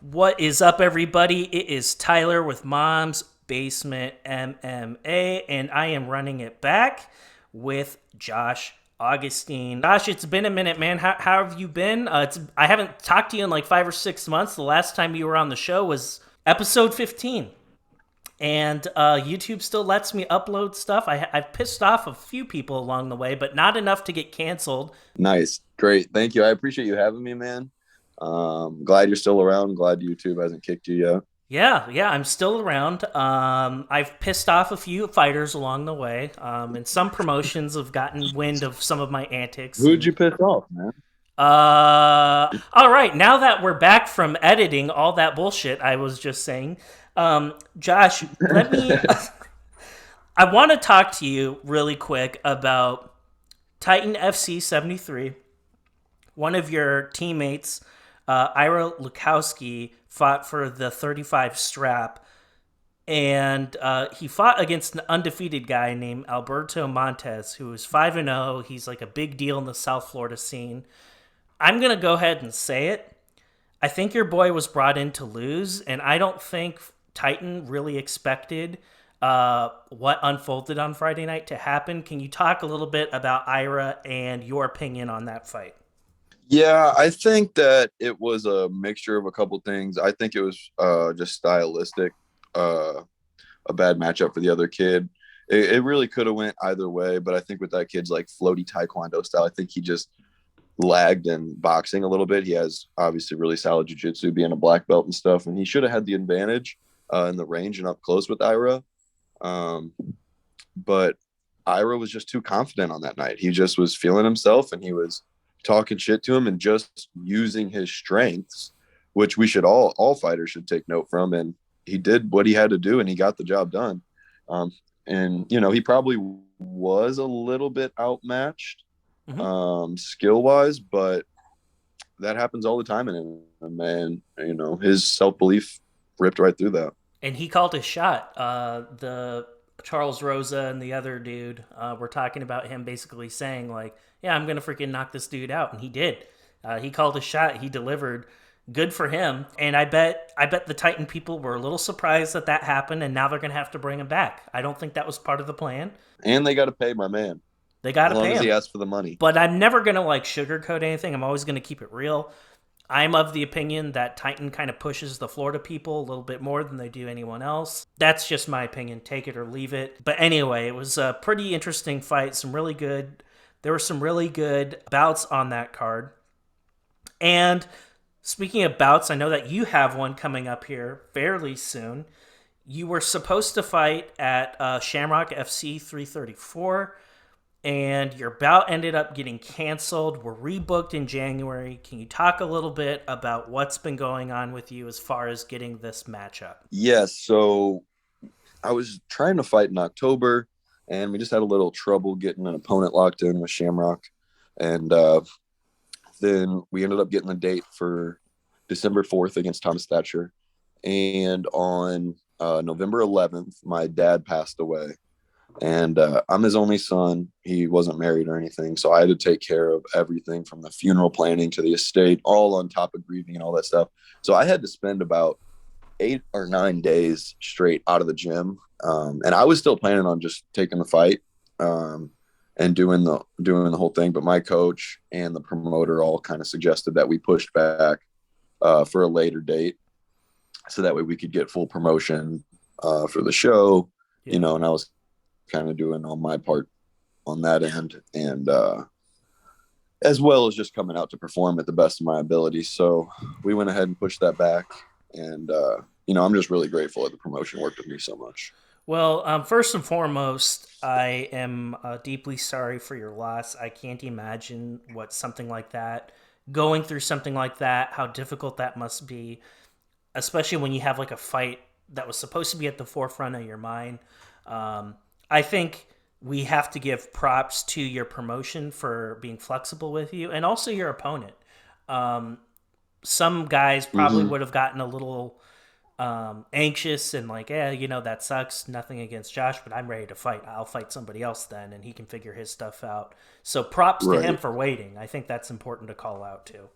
What is up, everybody? It is Tyler with Mom's Basement MMA, and I am running it back with Josh Augustine. Josh, it's been a minute, man. How have you been? I haven't talked to you in like 5 or 6 months. The last time you were on the show was episode 15. And YouTube still lets me upload stuff. I've pissed off a few people along the way, but not enough to get canceled. Nice. Great. Thank you. I appreciate you having me, man. Glad you're still around. Glad YouTube hasn't kicked you yet. Yeah, I'm still around. I've pissed off a few fighters along the way, and some promotions have gotten wind of some of my antics. Who'd And you piss off, man? all right, now that we're back from editing all that bullshit I was just saying, Josh, let me. I want to talk to you really quick about Titan FC 73. One of your teammates, Ira Lukowski, fought for the 35 strap, and he fought against an undefeated guy named Alberto Montes, who is 5-0. He's like a big deal in the South Florida scene. I'm going to go ahead and say it. I think your boy was brought in to lose, and I don't think Titan really expected what unfolded on Friday night to happen. Can you talk a little bit about Ira and your opinion on that fight? Yeah, I think that it was a mixture of a couple things. I think it was just stylistic, uh, a bad matchup for the other kid. It really could have went either way, but I think with that kid's like floaty taekwondo style, I think he just lagged in boxing a little bit. He has obviously really solid jiu-jitsu, being a black belt and stuff, and he should have had the advantage in the range and up close with Ira. Um, but Ira was just too confident on that night. He just was feeling himself, and he was talking shit to him and just using his strengths, which we should all fighters should take note from. And he did what he had to do, and he got the job done. Um, and he probably was a little bit outmatched Mm-hmm. skill wise, but that happens all the time in him, man. His self belief ripped right through that. And he called his shot. The Charles Rosa and the other dude were talking about him basically saying like, "Yeah, I'm gonna freaking knock this dude out," and he did. He called his shot. He delivered. Good for him. And I bet the Titan people were a little surprised that that happened, and now they're gonna have to bring him back. I don't think that was part of the plan. And they got to pay my man They got as to long pay as him. he asks for the money. But I'm never gonna like sugarcoat anything. I'm always gonna keep it real. I'm of the opinion that Titan kind of pushes the Florida people a little bit more than they do anyone else. That's just my opinion. Take it or leave it. But anyway, it was a pretty interesting fight. There were some really good bouts on that card. And speaking of bouts, I know that you have one coming up here fairly soon. You were supposed to fight at Shamrock FC 334, and your bout ended up getting canceled. We're rebooked in January. Can you talk a little bit about what's been going on with you as far as getting this matchup? Yes. So I was trying to fight in October, and we just had a little trouble getting an opponent locked in with Shamrock. And then we ended up getting the date for December 4th against Thomas Thatcher. And on November 11th, my dad passed away. And I'm his only son. He wasn't married or anything. So I had to take care of everything from the funeral planning to the estate, all on top of grieving and all that stuff. So I had to spend about 8 or 9 days straight out of the gym. And I was still planning on just taking the fight and doing the whole thing. But my coach and the promoter all kind of suggested that we pushed back for a later date, so that way we could get full promotion for the show. Yeah. And I was kind of doing on my part on that end, and as well as just coming out to perform at the best of my ability. So we went ahead and pushed that back, and I'm just really grateful that the promotion worked with me so much. Well, first and foremost, I am deeply sorry for your loss. I can't imagine what something like that, going through something like that, how difficult that must be, especially when you have like a fight that was supposed to be at the forefront of your mind. I think we have to give props to your promotion for being flexible with you, and also your opponent. Um, some guys probably Mm-hmm. would have gotten a little anxious and like, yeah, that sucks. Nothing against Josh, but I'm ready to fight. I'll fight somebody else then, and he can figure his stuff out. So props to him Right. for waiting. I think that's important to call out too.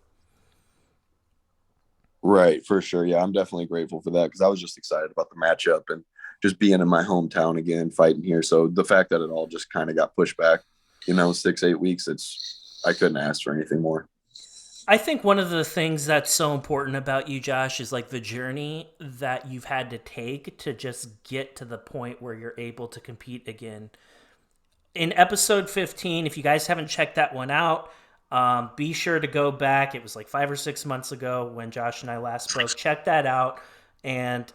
Right, for sure. Yeah, I'm definitely grateful for that because I was just excited about the matchup and just being in my hometown again, fighting here. So the fact that it all just kind of got pushed back, 6, 8 weeks, I couldn't ask for anything more. I think one of the things that's so important about you, Josh, is like the journey that you've had to take to just get to the point where you're able to compete again. In episode 15, if you guys haven't checked that one out, be sure to go back. It was like 5 or 6 months ago when Josh and I last spoke. Check that out. And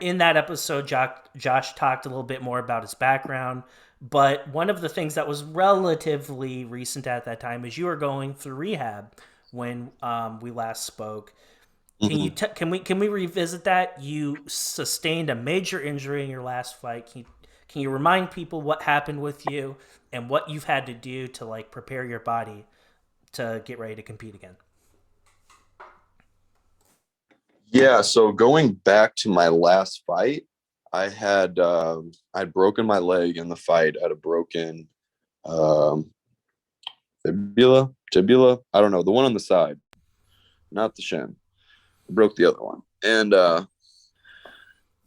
in that episode, Josh talked a little bit more about his background. But one of the things that was relatively recent at that time is you were going through rehab when we last spoke. Mhm. Can we revisit that? You sustained a major injury in your last fight. Can you remind people what happened with you and what you've had to do to like prepare your body to get ready to compete again? Yeah, so going back to my last fight, I'd broken my leg in the fight. I had a broken um, tibula. I don't know, the one on the side, not the shin. I broke the other one, and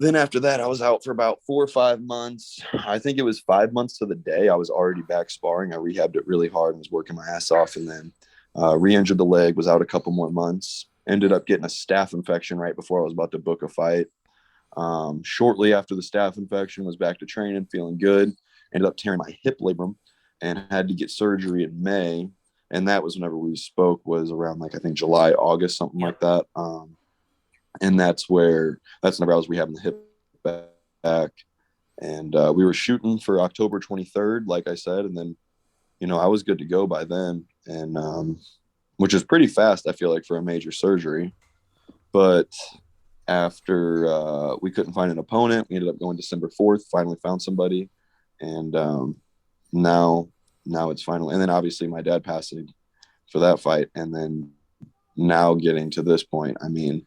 then after that, I was out for about 4 or 5 months. I think it was 5 months to the day. I was already back sparring. I rehabbed it really hard and was working my ass off, and then re-injured the leg. Was out a couple more months. Ended up getting a staph infection right before I was about to book a fight. Shortly after the staph infection, was back to training, feeling good. Ended up tearing my hip labrum and had to get surgery in May. And that was whenever we spoke, was around like I think July, August, something like Yep. that. And that's whenever I was rehabbing the hip back. And we were shooting for October 23rd, like I said, and then I was good to go by then, and which is pretty fast, I feel like, for a major surgery. But after we couldn't find an opponent, we ended up going December 4th. Finally found somebody, and now now it's finally. And then obviously my dad passing for that fight, and then now getting to this point. I mean,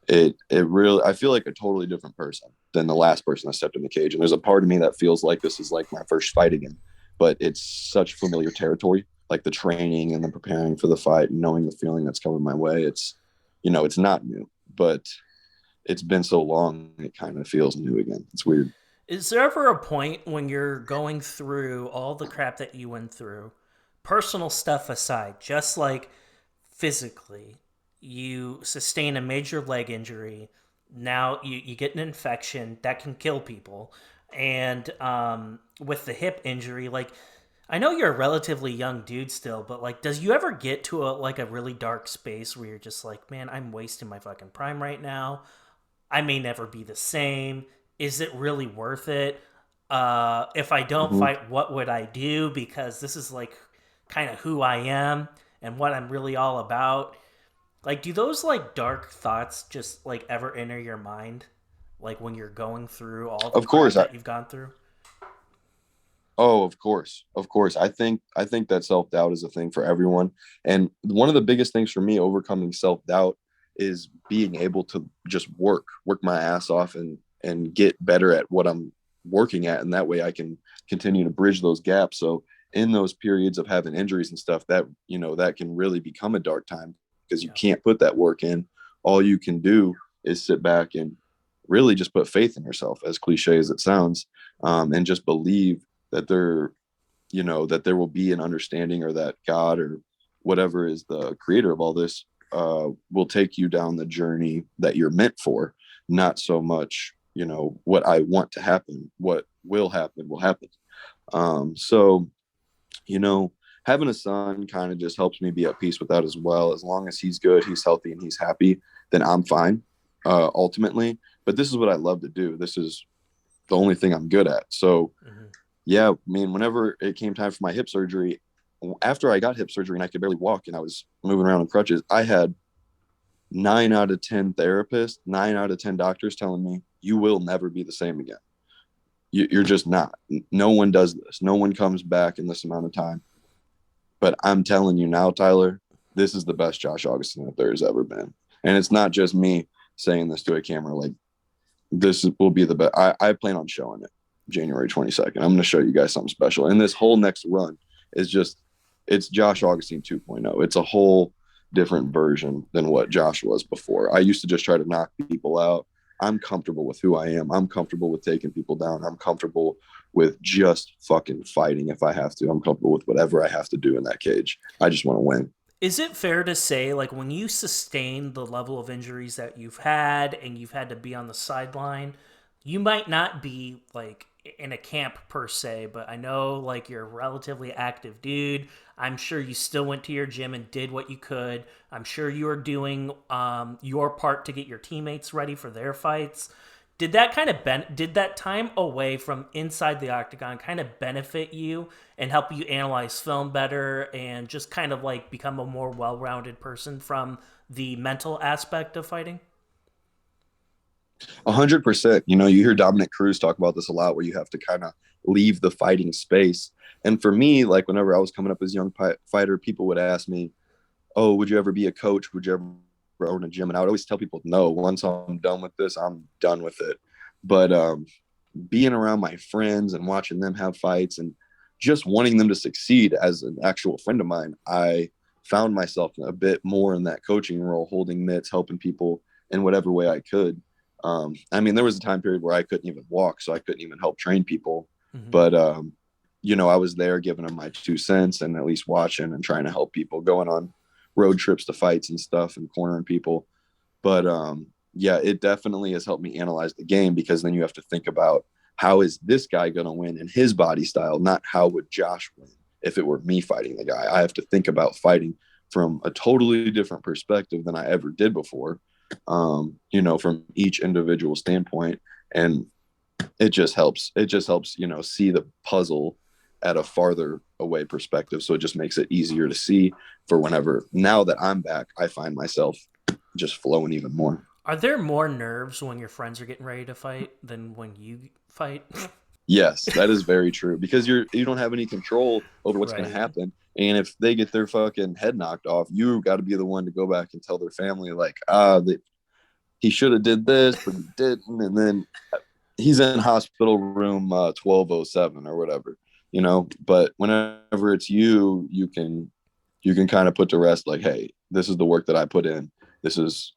it really, I feel like a totally different person than the last person that stepped in the cage. And there's a part of me that feels like this is like my first fight again, but it's such familiar territory, like the training and the preparing for the fight and knowing the feeling that's coming my way. It's not new, but it's been so long, it kind of feels new again. It's weird. Is there ever a point when you're going through all the crap that you went through, personal stuff aside, just like physically, you sustain a major leg injury, now you get an infection that can kill people, and with the hip injury, like I know you're a relatively young dude still, but like, does you ever get to a really dark space where you're just like, man, I'm wasting my fucking prime right now. I may never be the same. Is it really worth it? If I don't Mm-hmm. fight, what would I do? Because this is like kind of who I am and what I'm really all about. Like, do those like dark thoughts just like ever enter your mind? Like when you're going through all the Of crap course. that you've gone through? Oh, of course. I think that self doubt is a thing for everyone, and one of the biggest things for me overcoming self doubt is being able to just work my ass off and get better at what I'm working at, and that way I can continue to bridge those gaps. So in those periods of having injuries and stuff, that can really become a dark time because you Yeah. can't put that work in. All you can do is sit back and really just put faith in yourself, as cliche as it sounds, and just believe that there will be an understanding, or that God or whatever is the creator of all this will take you down the journey that you're meant for. Not so much what I want to happen. What will happen. So you know having a son kind of just helps me be at peace with that as well. As long as he's good, he's healthy, and he's happy, then I'm fine, ultimately. But this is what I love to do. This is the only thing I'm good at. So Mm-hmm. yeah, I mean, whenever it came time for my hip surgery, after I got hip surgery and I could barely walk and I was moving around in crutches, I had 9 out of 10 therapists, 9 out of 10 doctors telling me, you will never be the same again. You're just not. No one does this. No one comes back in this amount of time. But I'm telling you now, Tyler, this is the best Josh Augustine that there has ever been. And it's not just me saying this to a camera. Like, will be the best. I plan on showing it January 22nd. I'm going to show you guys something special. And this whole next run is just, it's Josh Augustine 2.0. It's a whole different version than what Josh was before. I used to just try to knock people out. I'm comfortable with who I am. I'm comfortable with taking people down. I'm comfortable with just fucking fighting if I have to. I'm comfortable with whatever I have to do in that cage. I just want to win. Is it fair to say, like, when you sustain the level of injuries that you've had and you've had to be on the sideline, you might not be, like, in a camp per se, but I know, like, you're a relatively active dude. I'm sure you still went to your gym and did what you could. I'm sure you were doing your part to get your teammates ready for their fights. Did that kind of did that time away from inside the octagon kind of benefit you and help you analyze film better and just kind of like become a more well-rounded person from the mental aspect of fighting? 100%. You know, you hear Dominic Cruz talk about this a lot, where you have to kind of leave the fighting space. And for me, like whenever I was coming up as a young fighter, people would ask me, "Oh, would you ever be a coach? Would you ever own a gym?" And I would always tell people, "No. Once I'm done with this, I'm done with it." But being around my friends and watching them have fights and just wanting them to succeed as an actual friend of mine, I found myself a bit more in that coaching role, holding mitts, helping people in whatever way I could. I mean, there was a time period where I couldn't even walk, so I couldn't even help train people. Mm-hmm. But you know, I was there giving them my 2 cents and at least watching and trying to help people, going on road trips to fights and stuff and cornering people. But yeah, it definitely has helped me analyze the game, because then you have to think about, how is this guy going to win in his body style, not how would Josh win if it were me fighting the guy. I have to think about fighting from a totally different perspective than I ever did before, you know, from each individual standpoint. And it just helps. It just helps, you know, see the puzzle at a farther away perspective. So it just makes it easier to see for whenever, now that I'm back, I find myself just flowing even more. Are there more nerves when your friends are getting ready to fight than when you fight? Yes, that is very true, because you don't have any control over what's going to Right. happen. And if they get their fucking head knocked off, you got to be the one to go back and tell their family, like, he should have did this, but he didn't. And then he's in hospital room 1207 or whatever, you know. But whenever it's you, you can kind of put to rest, like, hey, this is the work that I put in. This is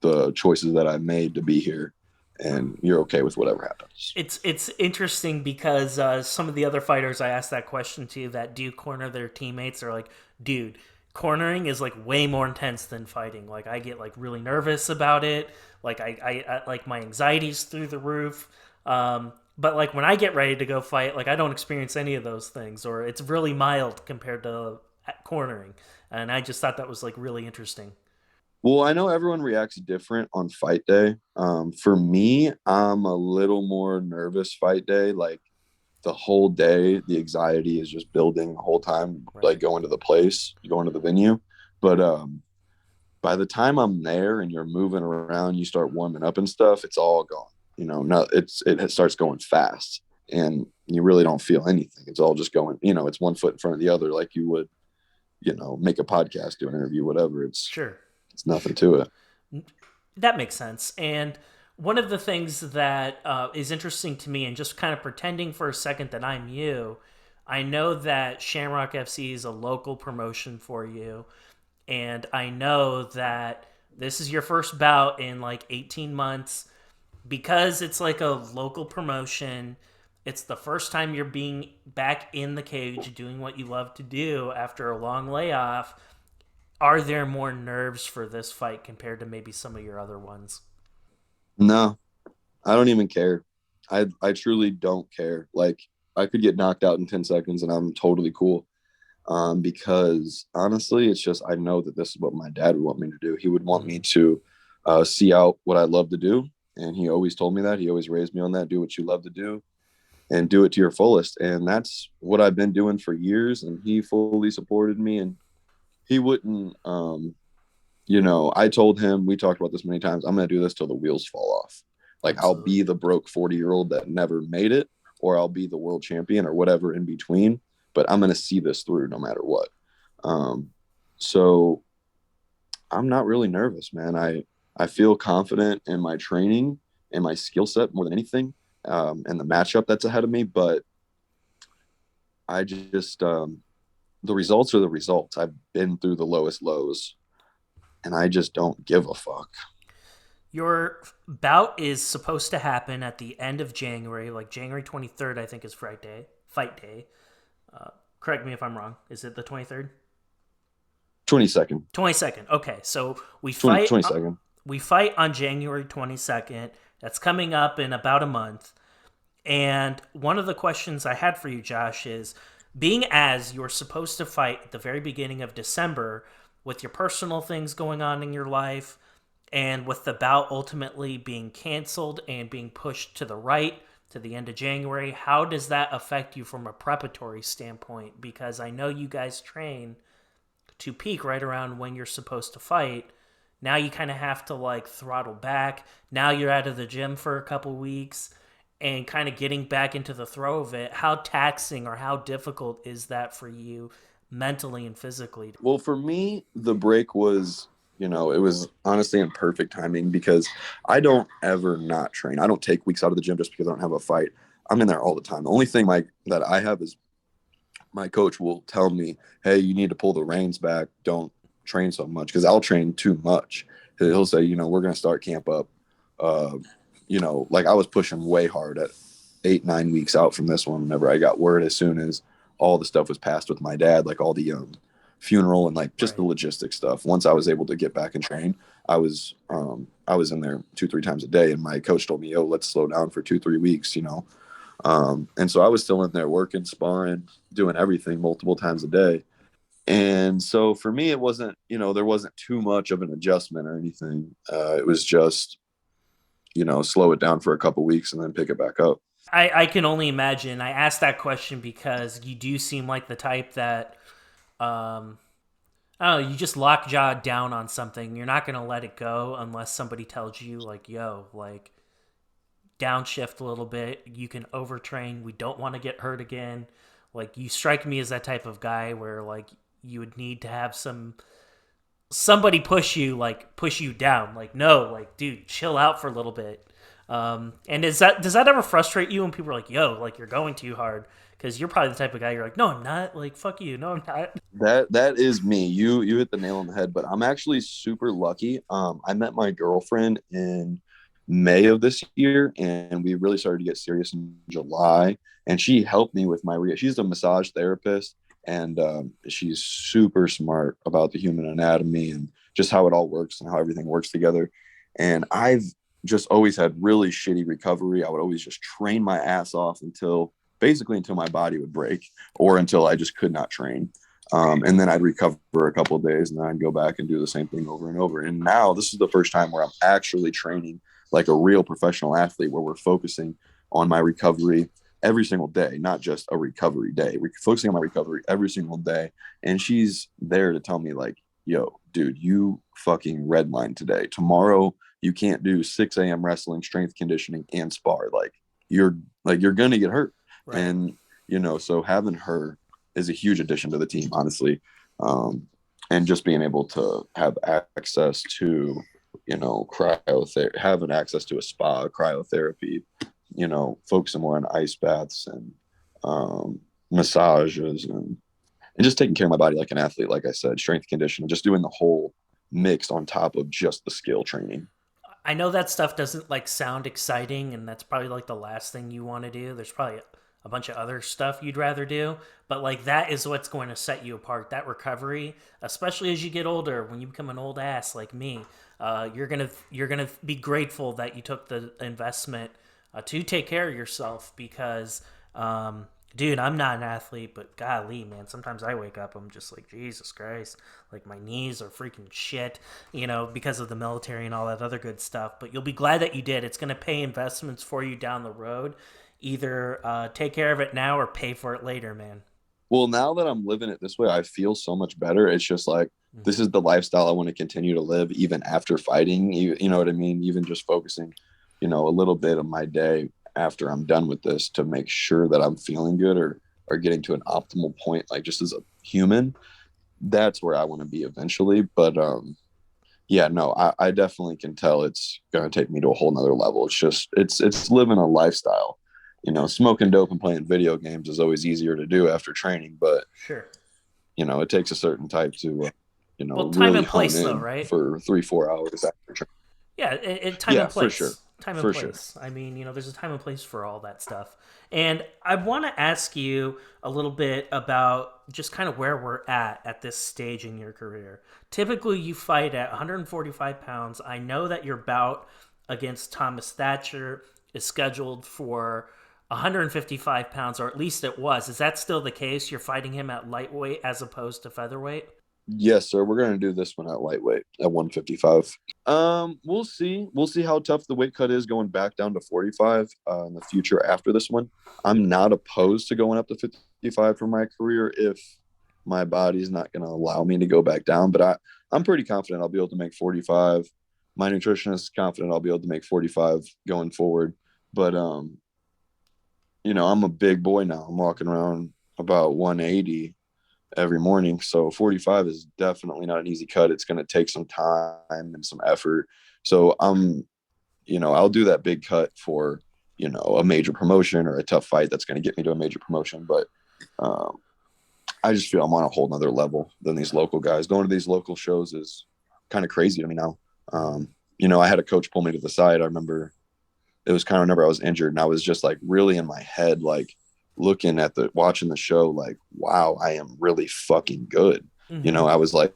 the choices that I made to be here, and you're okay with whatever happens. It's interesting because some of the other fighters I asked that question to that do corner their teammates are like, dude, cornering is like way more intense than fighting. Like I get like really nervous about it. Like I like my anxiety's through the roof. But like when I get ready to go fight, like I don't experience any of those things, or it's really mild compared to cornering. And I just thought that was like really interesting. Well, I know everyone reacts different on fight day. For me, I'm a little more nervous fight day. Like the whole day, the anxiety is just building the whole time, like Right. going to the place, going to the venue. But by the time I'm there and you're moving around, you start warming up and stuff, it's all gone. You know, no, it starts going fast, and you really don't feel anything. It's all just going. You know, it's one foot in front of the other, like you would, you know, make a podcast, do an interview, whatever. Sure. It's nothing to it. That makes sense. And one of the things that is interesting to me, and just kind of pretending for a second that I'm you, I know that Shamrock FC is a local promotion for you. And I know that this is your first bout in like 18 months. Because it's like a local promotion, it's the first time you're being back in the cage doing what you love to do after a long layoff. Are there more nerves for this fight compared to maybe some of your other ones? No, I don't even care. I truly don't care. Like I could get knocked out in 10 seconds and I'm totally cool. Because honestly, it's just, I know that this is what my dad would want me to do. He would want me Mm-hmm. to see out what I love to do. And he always told me that. He always raised me on that. Do what you love to do and do it to your fullest. And that's what I've been doing for years. And he fully supported me. And he wouldn't, you know, I told him, we talked about this many times, I'm going to do this till the wheels fall off. Like I'll Absolutely. be the broke 40-year-old that never made it, or I'll be the world champion or whatever in between. But I'm going to see this through no matter what. Um, so I'm not really nervous, man. I feel confident in my training and my skill set more than anything, and the matchup that's ahead of me. But I just the results are the results. I've been through the lowest lows, and I just don't give a fuck. Your bout is supposed to happen at the end of January, like January 23rd, I think is Friday, fight day. Correct me if I'm wrong. Is it the 23rd? 22nd. 22nd. Okay, so 22nd. we fight on January 22nd. That's coming up in about a month. And one of the questions I had for you, Josh, is being as you're supposed to fight at the very beginning of December with your personal things going on in your life and with the bout ultimately being canceled and being pushed to the right to the end of January, how does that affect you from a preparatory standpoint? Because I know you guys train to peak right around when you're supposed to fight. Now you kind of have to like throttle back. Now you're out of the gym for a couple weeks and kind of getting back into the throw of it. How taxing or how difficult is that for you mentally and physically? Well, for me, the break was, it was honestly in perfect timing because I don't ever not train. I don't take weeks out of the gym just because I don't have a fight. I'm in there all the time. The only thing that I have is my coach will tell me, "Hey, you need to pull the reins back. Don't train so much," because I'll train too much. He'll say, "We're going to start camp up." Uh, like I was pushing way hard at 8, 9 weeks out from this one. Whenever I got word, as soon as all the stuff was passed with my dad, like all the funeral and like just the Right. logistic stuff. Once I was able to get back and train, I was in there 2, 3 times a day, and my coach told me, "Yo, let's slow down for 2, 3 weeks." And so I was still in there working, sparring, doing everything multiple times a day. And so for me, it wasn't, there wasn't too much of an adjustment or anything. It was just, slow it down for a couple weeks and then pick it back up. I can only imagine. I asked that question because you do seem like the type that, um, I don't know, you just lockjaw down on something. You're not going to let it go unless somebody tells you, like, yo, like, downshift a little bit. You can overtrain. We don't want to get hurt again. Like, you strike me as that type of guy where, like, you would need to have somebody push you down. Like, no, like, dude, chill out for a little bit. And does that ever frustrate you when people are like, yo, like you're going too hard? Because you're probably the type of guy you're like, no, I'm not. Like, fuck you. No, I'm not. That is me. You hit the nail on the head. But I'm actually super lucky. I met my girlfriend in May of this year, and we really started to get serious in July. And she helped me with she's a massage therapist, and she's super smart about the human anatomy and just how it all works and how everything works together. And I've just always had really shitty recovery. I would always just train my ass off until my body would break or until I just could not train. And then I'd recover a couple of days and then I'd go back and do the same thing over and over. And now this is the first time where I'm actually training like a real professional athlete where we're focusing on my recovery every single day, not just a recovery day. We're focusing on my recovery every single day. And she's there to tell me, like, yo, dude, you fucking redline today. Tomorrow, you can't do 6 a.m. wrestling, strength conditioning, and spar. You're gonna get hurt. Right. And, so having her is a huge addition to the team, honestly. And just being able to have access to, cryotherapy, having access to a spa, cryotherapy, focusing more on ice baths and massages and just taking care of my body like an athlete, like I said, strength conditioning, just doing the whole mix on top of just the skill training. I know that stuff doesn't like sound exciting, and that's probably like the last thing you want to do. There's probably a bunch of other stuff you'd rather do, but like that is what's going to set you apart. That recovery, especially as you get older, when you become an old ass like me, you're gonna be grateful that you took the investment to take care of yourself because. Dude, I'm not an athlete, but golly, man, sometimes I wake up, I'm just like, Jesus Christ, like my knees are freaking shit, because of the military and all that other good stuff. But you'll be glad that you did. It's going to pay investments for you down the road. Either take care of it now or pay for it later, man. Well, now that I'm living it this way, I feel so much better. It's just like this Mm-hmm. is the lifestyle I want to continue to live even after fighting. You know what I mean? Even just focusing, a little bit of my day after I'm done with this to make sure that I'm feeling good or getting to an optimal point, like just as a human. That's where I want to be eventually. But yeah, no, I definitely can tell it's going to take me to a whole nother level. It's just it's living a lifestyle. Smoking dope and playing video games is always easier to do after training, but Sure. it takes a certain type to. Well, time really and hone place, though, in right? for 3-4 hours after training. Yeah, time Yeah, and for sure. place. Time and For sure. place. I mean, there's a time and place for all that stuff. And I want to ask you a little bit about just kind of where we're at this stage in your career. Typically, you fight at 145 pounds. I know that your bout against Thomas Thatcher is scheduled for 155 pounds, or at least it was. Is that still the case? You're fighting him at lightweight as opposed to featherweight? Yes, sir. We're gonna do this one at lightweight at 155. We'll see. We'll see how tough the weight cut is going back down to 45 in the future after this one. I'm not opposed to going up to 55 for my career if my body's not gonna allow me to go back down. But I'm pretty confident I'll be able to make 45. My nutritionist is confident I'll be able to make 45 going forward. But I'm a big boy now. I'm walking around about 180 every morning. So 45 is definitely not an easy cut. It's going to take some time and some effort. So I'll do that big cut for, a major promotion or a tough fight that's going to get me to a major promotion. But um, I just feel I'm on a whole nother level than these local guys. Going to these local shows is kind of crazy to me now. I had a coach pull me to the side. I remember it was kind of whenever I was injured and I was just like really in my head, like looking at watching the show, like, wow, I am really fucking good. Mm-hmm. I was like,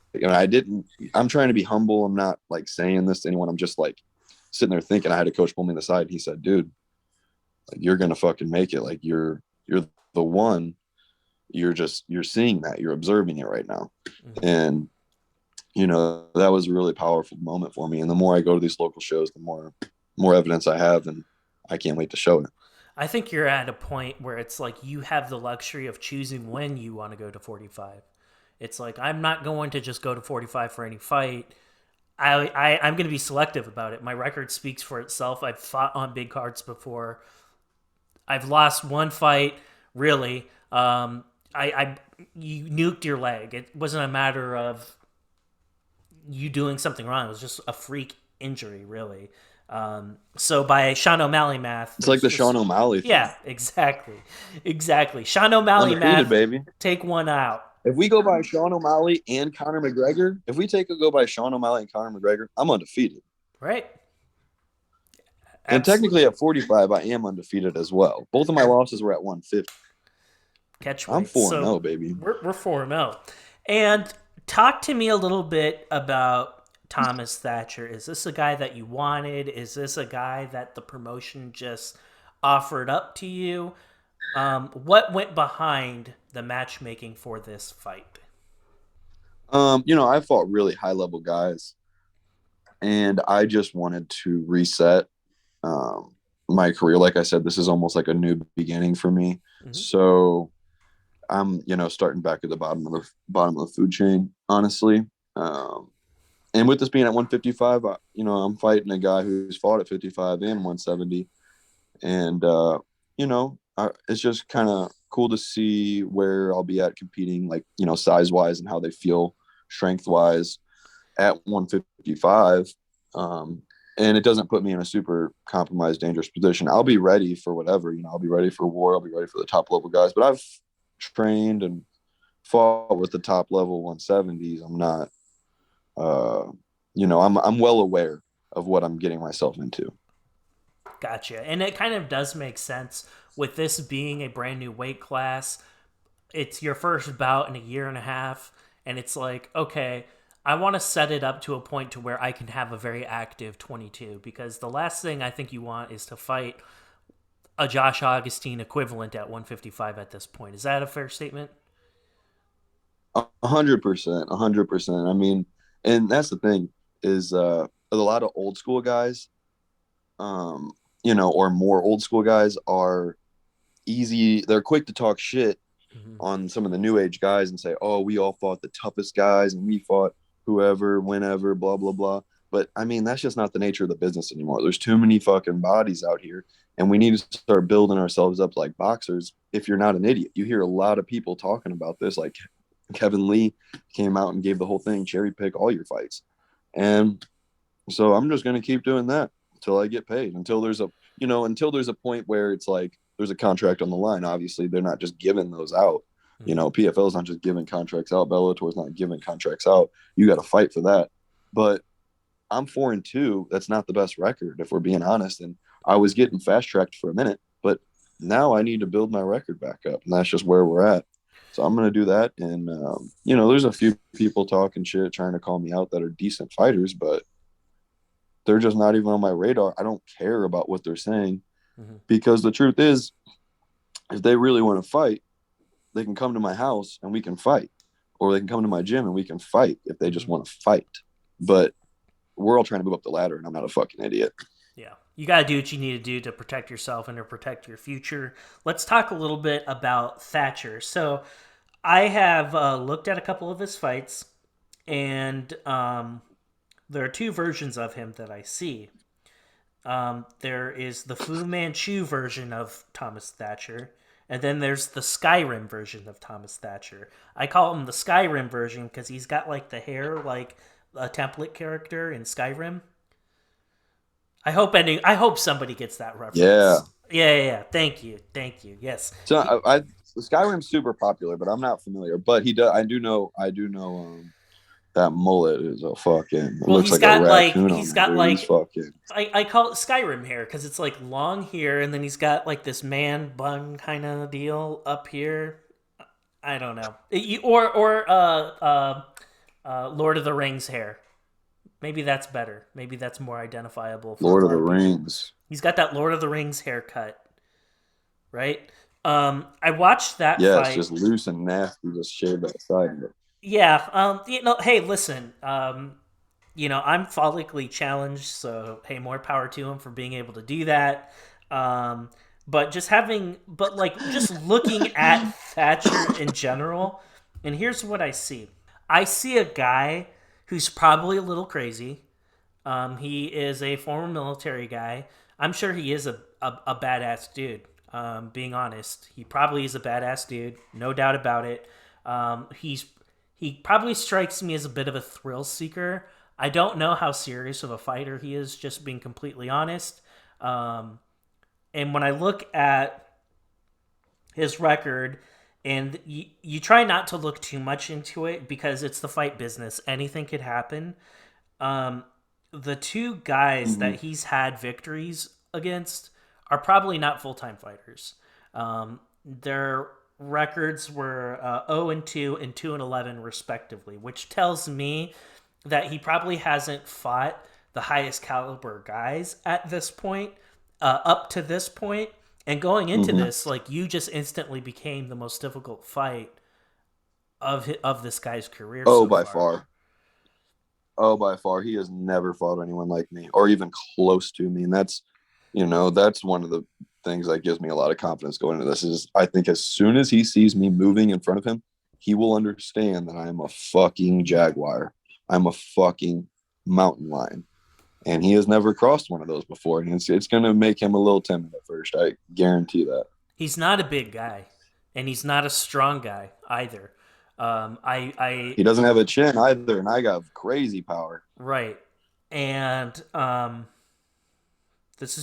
I'm trying to be humble. I'm not like saying this to anyone. I'm just like sitting there thinking. I had a coach pull me to the side. He said, dude, like, you're going to fucking make it. Like you're the one. You're seeing that, you're observing it right now. Mm-hmm. And, that was a really powerful moment for me. And the more I go to these local shows, the more evidence I have, and I can't wait to show it. I think you're at a point where it's like you have the luxury of choosing when you want to go to 45. It's like I'm not going to just go to 45 for any fight. I'm going to be selective about it. My record speaks for itself. I've fought on big cards before. I've lost one fight, really. I you nuked your leg. It wasn't a matter of you doing something wrong. It was just a freak injury, really. So by Sean O'Malley math, It's like there's the Sean just O'Malley thing. yeah, exactly. Sean O'Malley Undefeated, math, baby. take one out. If we go by Sean O'Malley and Conor McGregor, if we take a go by Sean O'Malley and Conor McGregor, I'm undefeated. Right? And technically Absolutely. at 45, I am undefeated as well. Both of my losses were at 150. Catch I'm weight. 4 and So 0, baby. we're 4-0. And talk to me a little bit about Thomas Thatcher. Is this a guy that you wanted? Is this a guy that the promotion just offered up to you? What went behind the matchmaking for this fight? I fought really high level guys, and I just wanted to reset my career. Like I said, this is almost like a new beginning for me. Mm-hmm. So I'm, starting back at the bottom of the food chain, honestly. And with this being at 155, I'm fighting a guy who's fought at 55 and 170, and it's just kind of cool to see where I'll be at competing, like size wise and how they feel strength wise at 155. And it doesn't put me in a super compromised, dangerous position. I'll be ready for whatever. I'll be ready for war. I'll be ready for the top level guys. But I've trained and fought with the top level 170s. I'm not, I'm well aware of what I'm getting myself into. Gotcha. And it kind of does make sense with this being a brand new weight class. It's your first bout in a year and a half, and it's like, okay, I want to set it up to a point to where I can have a very active 22 because the last thing I think you want is to fight a Josh Augustine equivalent at 155 at this point. Is that a fair statement? 100%, 100%. I mean, and that's the thing is a lot of old school guys, or more old school guys are easy. They're quick to talk shit Mm-hmm. on some of the new age guys and say, "Oh, we all fought the toughest guys and we fought whoever, whenever, blah blah blah." But I mean, that's just not the nature of the business anymore. There's too many fucking bodies out here, and we need to start building ourselves up like boxers. If you're not an idiot, you hear a lot of people talking about this. Like Kevin Lee came out and gave the whole thing cherry pick all your fights, and so I'm just gonna keep doing that until I get paid. Until there's a point where it's like there's a contract on the line. Obviously, they're not just giving those out. You know, PFL's not just giving contracts out. Bellator's not giving contracts out. You got to fight for that. But I'm 4-2. That's not the best record, if we're being honest. And I was getting fast tracked for a minute, but now I need to build my record back up, and that's just where we're at. So I'm going to do that. And you know, there's a few people talking shit, trying to call me out that are decent fighters, but they're just not even on my radar. I don't care about what they're saying Mm-hmm. because the truth is, if they really want to fight, they can come to my house and we can fight, or they can come to my gym and we can fight if they just Mm-hmm. want to fight. But we're all trying to move up the ladder, and I'm not a fucking idiot. Yeah. You got to do what you need to do to protect yourself and to protect your future. Let's talk a little bit about Thatcher. So, I have looked at a couple of his fights, and there are two versions of him that I see. There is the Fu Manchu version of Thomas Thatcher, and then there's the Skyrim version of Thomas Thatcher. I call him the Skyrim version because he's got like the hair like a template character in Skyrim. I hope somebody gets that Yeah. reference. Yeah, yeah, yeah. Thank you, thank you. Yes, So I Skyrim's super popular, but I'm not familiar. But he does. I do know. That mullet is a fucking. It well, looks like a raccoon on he's that got dude. He's like fucking. I call it Skyrim hair because it's like long here, and then he's got like this man bun kind of deal up here. I don't know, Lord of the Rings hair. Maybe that's better. Maybe that's more identifiable for a Lord of lot the of people. Rings. He's got that Lord of the Rings haircut, right? I watched that Yeah, it's fight. just loose and nasty. Just shaved that side. But Yeah. Hey, listen. I'm follically challenged, so hey, more power to him for being able to do that. But like just looking at Thatcher in general, and here's what I see. I see a guy who's probably a little crazy. He is a former military guy. I'm sure he is a badass dude. Being honest, he probably is a badass dude, no doubt about it. He probably strikes me as a bit of a thrill seeker. I don't know how serious of a fighter he is, just being completely honest. Um, and when I look at his record, and you try not to look too much into it because it's the fight business, anything could happen. Um, the two guys mm-hmm. that he's had victories against are probably not full time fighters. Their records were 0-2 and 2-11 respectively, which tells me that he probably hasn't fought the highest caliber guys at this point, up to this point. And going into Mm-hmm. this, like you just instantly became the most difficult fight of this guy's career Oh, so by far. far. Oh, by far. He has never fought anyone like me, or even close to me, and that's one of the things that gives me a lot of confidence going into this. Is I think as soon as he sees me moving in front of him, he will understand that I'm a fucking jaguar. I'm a fucking mountain lion. And he has never crossed one of those before. And it's going to make him a little timid at first. I guarantee that. He's not a big guy, and he's not a strong guy either. He doesn't have a chin either, and I got crazy power. Right, and this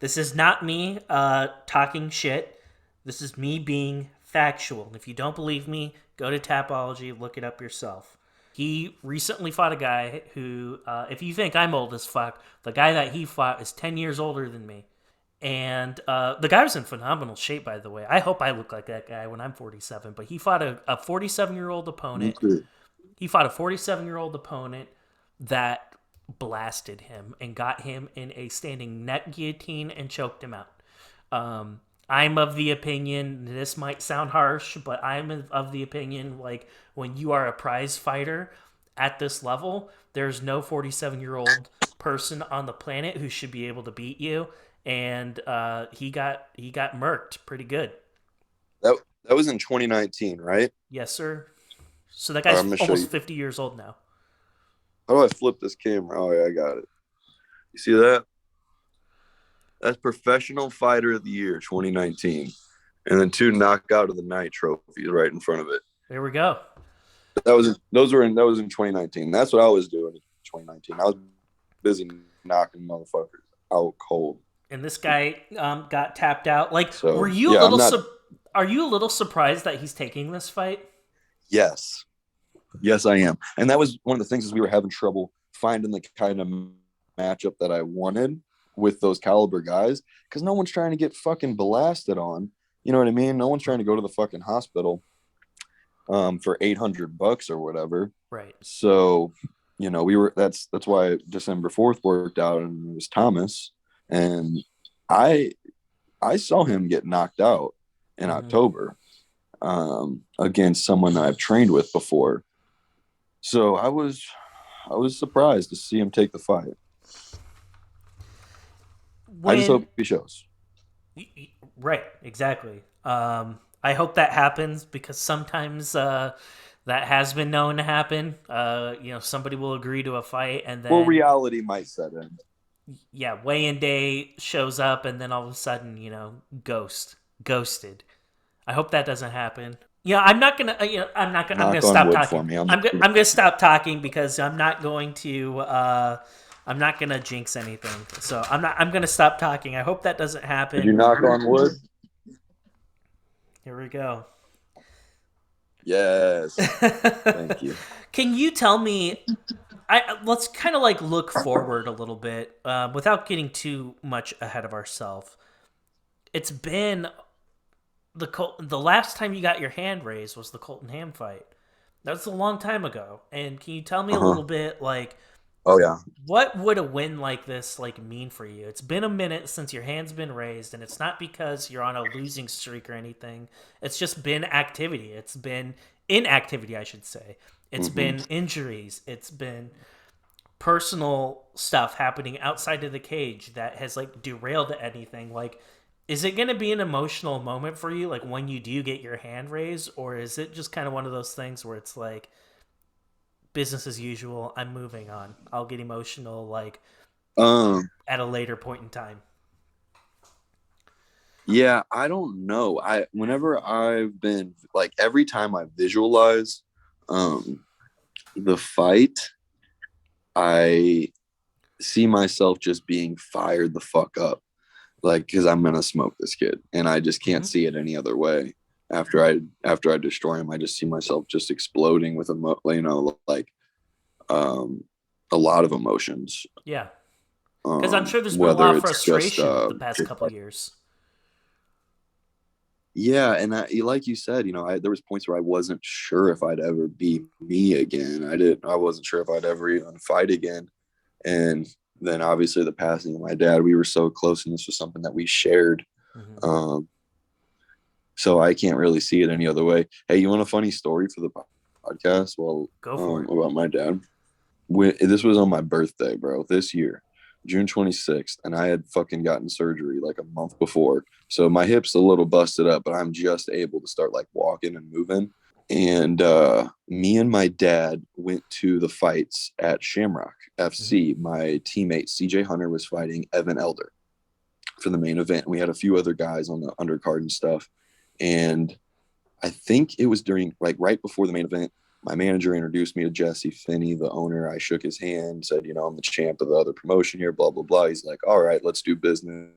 is not me talking shit. This is me being factual. If you don't believe me, go to Tapology, look it up yourself. He recently fought a guy who, if you think I'm old as fuck, the guy that he fought is 10 years older than me. And the guy was in phenomenal shape, by the way. I hope I look like that guy when I'm 47. But he fought a 47-year-old Me opponent. too. He fought a 47-year-old opponent that blasted him and got him in a standing neck guillotine and choked him out. I'm of the opinion, this might sound harsh, but I'm of the opinion, like, when you are a prize fighter at this level, there's no 47-year-old person on the planet who should be able to beat you. And he got murked pretty good. That that was in 2019, right? Yes, sir. So that I'm guy's gonna show almost you. 50 years old now. How do I flip this camera? Oh yeah, I got it. You see that? That's Professional Fighter of the Year 2019, and then two Knockout of the Night trophies right in front of it. There we go. That was in 2019. That's what I was doing in 2019. I was busy knocking motherfuckers out cold. And this guy got tapped out. Like, were So you a yeah, I'm little not. Are you a little surprised that he's taking this fight? Yes, yes, I am. And that was one of the things is we were having trouble finding the kind of matchup that I wanted with those caliber guys because no one's trying to get fucking blasted on. You know what I mean? No one's trying to go to the fucking hospital for $800 or whatever. Right. So, we were that's why December 4th worked out and it was Thomas. And I I saw him get knocked out in Mm-hmm. October against someone that I've trained with before. So I was surprised to see him take the fight. I just When hope he shows. right, exactly. I hope that happens because sometimes that has been known to happen. Somebody will agree to a fight and Well, then reality might set in. yeah, weigh-in day shows up and then all of a sudden, ghosted. I hope that doesn't happen. Yeah, I'm not gonna. I'm gonna Knock on stop wood talking. for me. I'm gonna stop talking because I'm not going to. I'm not gonna jinx anything. So I'm not. I'm gonna stop talking. I hope that doesn't Did you happen. knock on wood? Here we go. Yes. Thank you. Can you tell me? Let's kind of like look forward a little bit without getting too much ahead of ourselves. It's been the last time you got your hand raised was the Colton Ham fight. That was a long time ago. And can you tell me Uh a huh. little bit like Oh yeah. what would a win like this like mean for you? It's been a minute since your hand's been raised, and it's not because you're on a losing streak or anything. It's just been activity. It's been inactivity, I should say. It's Hmm. been injuries. It's been personal stuff happening outside of the cage that has like derailed anything. Like, is it going to be an emotional moment for you, like when you do get your hand raised, or is it just kind of one of those things where it's like business as usual? I'm moving on. I'll get emotional like Um. at a later point in time. Yeah, I don't know. Whenever I've been like every time I visualize um the fight, I see myself just being fired the fuck up. Like because I'm gonna smoke this kid, and I just can't Mm-hmm. see it any other way. After I destroy him, I just see myself just exploding with like um a lot of emotions. Yeah, because I'm sure there's been a lot Whether of it's just frustration the past couple years. yeah, and like you said, there was points where I wasn't sure if I'd ever be me again. I wasn't sure if I'd ever even fight again. And then obviously the passing of my dad, we were so close, and this was something that we shared. Mm-hmm. Um, so I can't really see it any other way. Hey, you want a funny story for the podcast? Well, Go for it. about my dad. This was on my birthday, bro, this year, June 26th, and I had fucking gotten surgery like a month before. So my hip's a little busted up, but I'm just able to start like walking and moving. And me and my dad went to the fights at Shamrock Mm-hmm. FC. My teammate CJ Hunter was fighting Evan Elder for the main event. We had a few other guys on the undercard and stuff. And I think it was during like right before the main event. My manager introduced me to Jesse Finney, the owner. I shook his hand, said, I'm the champ of the other promotion here, blah, blah, blah. He's like, all right, let's do business.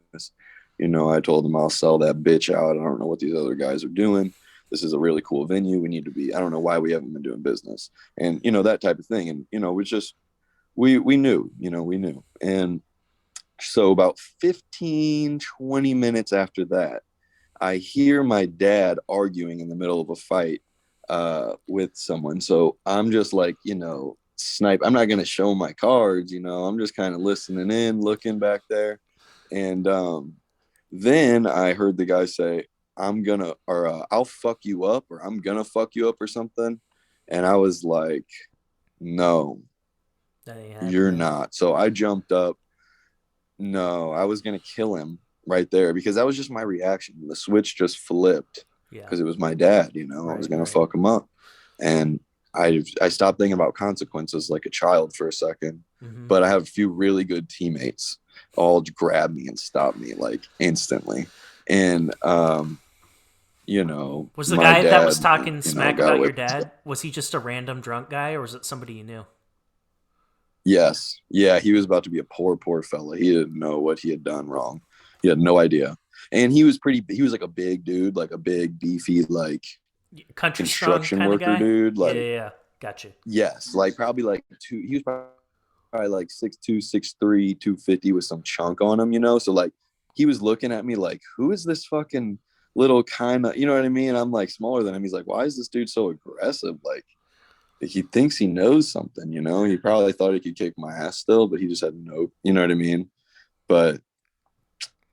I told him I'll sell that bitch out. I don't know what these other guys are doing. This is a really cool venue. We need to be, I don't know why we haven't been doing business. And, that type of thing. And, it's just, we knew, we knew. And so about 15, 20 minutes after that, I hear my dad arguing in the middle of a fight with someone. So I'm just like, snipe. I'm not going to show my cards, I'm just kind of listening in, looking back there. And then I heard the guy say, I'll fuck you up, or I'm going to fuck you up or something. And I was like, no, That ain't you're happening. not. So I jumped up. No, I was going to kill him right there because that was just my reaction. The switch just flipped Yeah. because it was my dad, I was Right. going to Right. fuck him up. And I stopped thinking about consequences like a child for a second. Mm-hmm. But I have a few really good teammates all grab me and stop me like instantly. And Was the my guy that dad, was talking smack got about away your with stuff. dad? Was he just a random drunk guy, or was it somebody you knew? Yes. Yeah, he was about to be a poor, poor fella. He didn't know what he had done wrong. He had no idea. And he was pretty. He was like a big dude, like a big beefy like Country strong construction kind of worker guy. dude. Yeah, Like yeah, yeah. Gotcha. yes, like probably like two. He was probably like 6'2", 6'3", 250 with some chunk on him, you know. So like he was looking at me like, who is this fucking little kind of, you know what I mean? I'm like smaller than him. He's like, why is this dude so aggressive? Like he thinks he knows something, you know. He probably thought he could kick my ass still, but he just had no, you know what I mean? But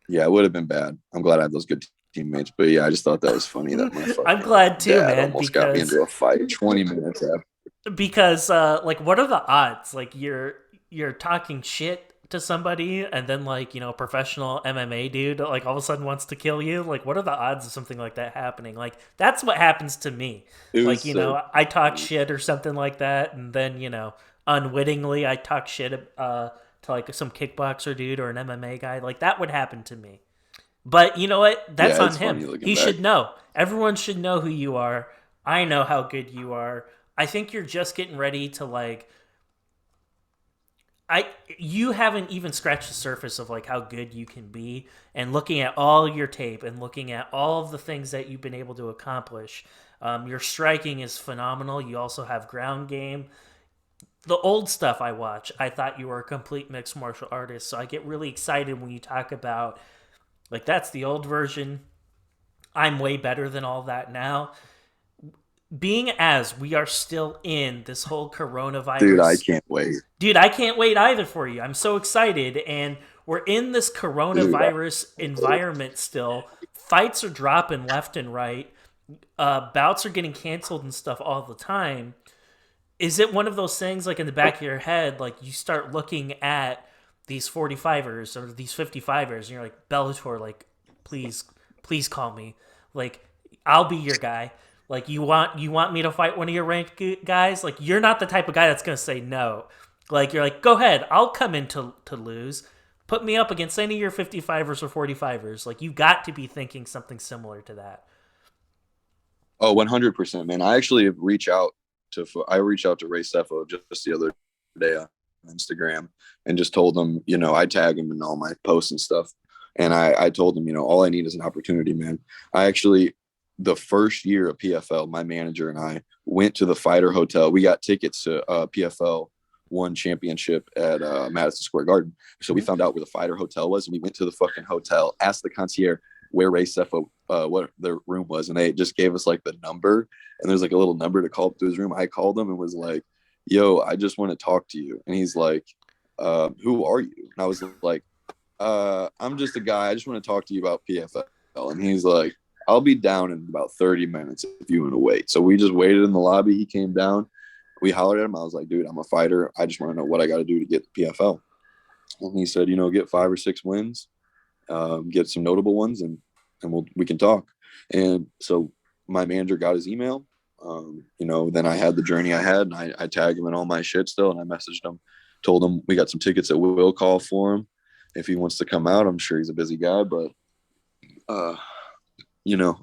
yeah, it would have been bad. I'm glad I have those good teammates. But yeah, I just thought that was funny that my I'm fucking glad too, dad man, almost got me into a fight 20 minutes after. because like what are the odds? Like you're talking shit to somebody and then like, a professional MMA dude like all of a sudden wants to kill you. Like what are the odds of something like that happening? Like that's what happens to me. It Like, was so I talk funny. shit or something like that and then, unwittingly I talk shit to like some kickboxer dude or an MMA guy. Like that would happen to me. But you know what? That's Yeah, on it's him. funny looking He back. should know. Everyone should know who you are. I know how good you are. I think you're just getting ready to like I you haven't even scratched the surface of like how good you can be and looking at all your tape and looking at all of the things that you've been able to accomplish. Your striking is phenomenal. You also have ground game. The old stuff I watch, I thought you were a complete mixed martial artist. So I get really excited when you talk about like that's the old version. I'm way better than all that now. Being as we are still in this whole Dude, I coronavirus, can't wait. dude, I can't wait either for you. I'm so excited. And we're in this Dude, coronavirus environment still. Fights are dropping left and right. Bouts are getting canceled and stuff all the time. Is it one of those things like in the back of your head, like you start looking at these 45ers or these 55ers and you're like, Bellator, like, please, please call me. Like, I'll be your guy. Like, you want me to fight one of your ranked guys? Like, you're not the type of guy that's gonna say no. Like, you're like, go ahead, I'll come in to lose. Put me up against any of your 55ers or 45ers. Like, you got to be thinking something similar to that. oh, 100%, man. I reached out to Ray Sefo just the other day on Instagram and just told him, I tag him in all my posts and stuff. And I told him, all I need is an opportunity, man. I actually, the first year of PFL, my manager and I went to the Fighter Hotel. We got tickets to PFL one championship at Madison Square Garden. So we found out where the Fighter Hotel was, and we went to the fucking hotel, asked the concierge where Ray Sefo, what their room was, and they just gave us like the number, and there's like a little number to call up to his room. I called him and was like, "Yo, I just want to talk to you," and he's like, "Who are you?" And I was like, "I'm just a guy. I just want to talk to you about PFL," and he's like, "I'll be down in about 30 minutes if you want to wait." So we just waited in the lobby. He came down. We hollered at him. I was like, "Dude, I'm a fighter. I just want to know what I got to do to get the PFL." And he said, "Get 5 or 6 wins, get some notable ones, and we can talk." And so my manager got his email. Then I had the journey I had, and I tagged him in all my shit still, and I messaged him, told him we got some tickets that we'll call for him if he wants to come out. I'm sure he's a busy guy, but uh,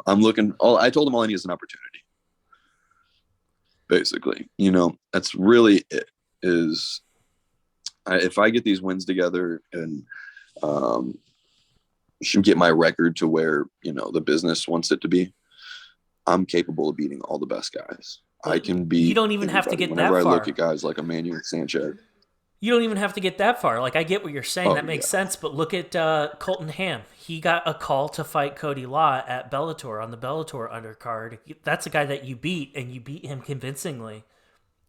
I'm looking. I told him all I need is an opportunity. Basically, that's really it. If I get these wins together and um, should get my record to where the business wants it to be, I'm capable of beating all the best guys. I But can you beat don't even have to anybody. get Whenever that I look at far. guys like Emmanuel Sanchez, You don't even have to get that far. Like I get what you're saying, oh that makes yeah, sense. But look at Colton Ham. He got a call to fight Cody Law at Bellator on the Bellator undercard. That's a guy that you beat, and you beat him convincingly.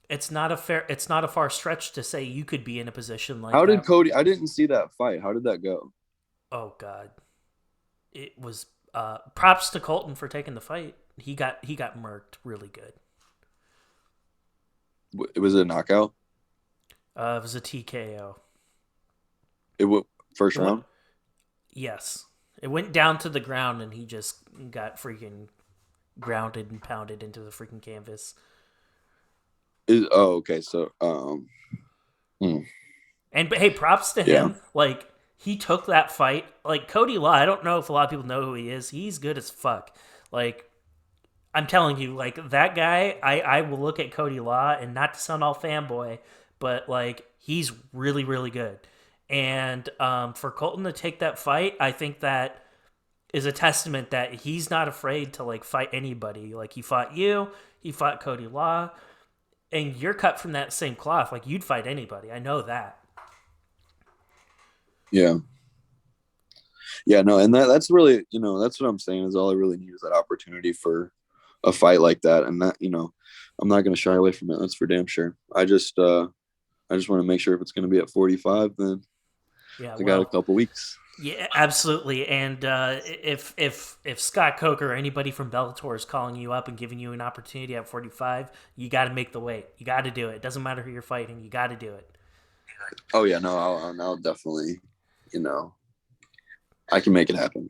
It's not a far stretch to say you could be in a position like how did that. Cody? I didn't see that fight. How did that go? Oh God, it was. Props to Colton for taking the fight. He got murked really good. Was it a knockout? It was a TKO. It was first It went round. Yes. It went down to the ground and he just got freaking grounded and pounded into the freaking canvas. Okay. So hmm, And but hey, props to yeah. him. Like he took that fight. Like Cody Law, I don't know if a lot of people know who he is. He's good as fuck. Like I'm telling you, like that guy, I will look at Cody Law and not to sound all fanboy, but like he's really, really good. And for Colton to take that fight, I think that is a testament that he's not afraid to like fight anybody. Like he fought you, he fought Cody Law, and you're cut from that same cloth. Like you'd fight anybody. I know that. Yeah. Yeah, no, and that's really, that's what I'm saying is all I really need is that opportunity for a fight like that. And that, I'm not going to shy away from it. That's for damn sure. I just want to make sure if it's going to be at 45, then Yeah, I got a well, couple weeks. yeah, absolutely. And if Scott Coker or anybody from Bellator is calling you up and giving you an opportunity at 45, you got to make the weight. You got to do it. It doesn't matter who you're fighting. You got to do it. Oh yeah, no, I'll definitely, you know, I can make it happen.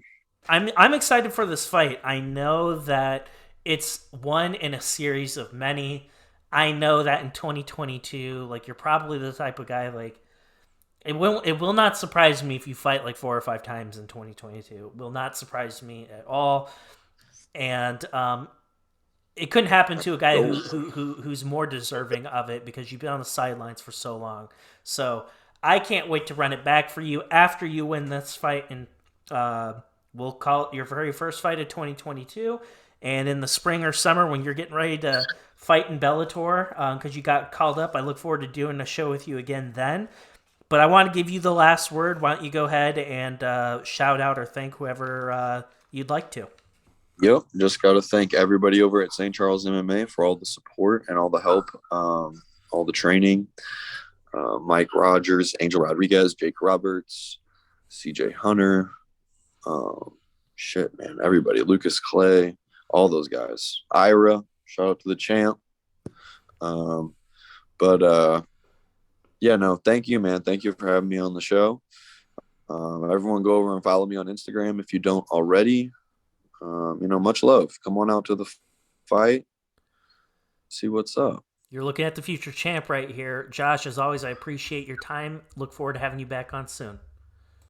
I'm excited for this fight. I know that it's one in a series of many. I know that in 2022, like you're probably the type of guy like it will not surprise me if you fight like 4 or 5 times in 2022. It will not surprise me at all. And it couldn't happen to a guy Oh, who's more deserving of it because you've been on the sidelines for so long. So I can't wait to run it back for you after you win this fight, and uh, we'll call it your very first fight of 2022. And in the spring or summer when you're getting ready to fight in Bellator, because you got called up, I look forward to doing a show with you again then. But I want to give you the last word. Why don't you go ahead and shout out or thank whoever you'd like to? yep. Just got to thank everybody over at St. Charles MMA for all the support and all the help, all the training. Mike Rogers, Angel Rodriguez, Jake Roberts, CJ Hunter. Shit, man. Everybody. Lucas Clay, all those guys. Ira, shout out to the champ. Um, but yeah, no, thank you, man. Thank you for having me on the show. Everyone go over and follow me on Instagram if you don't already. Much love. Come on out to the fight. See what's up. You're looking at the future champ right here. Josh, as always, I appreciate your time. Look forward to having you back on soon.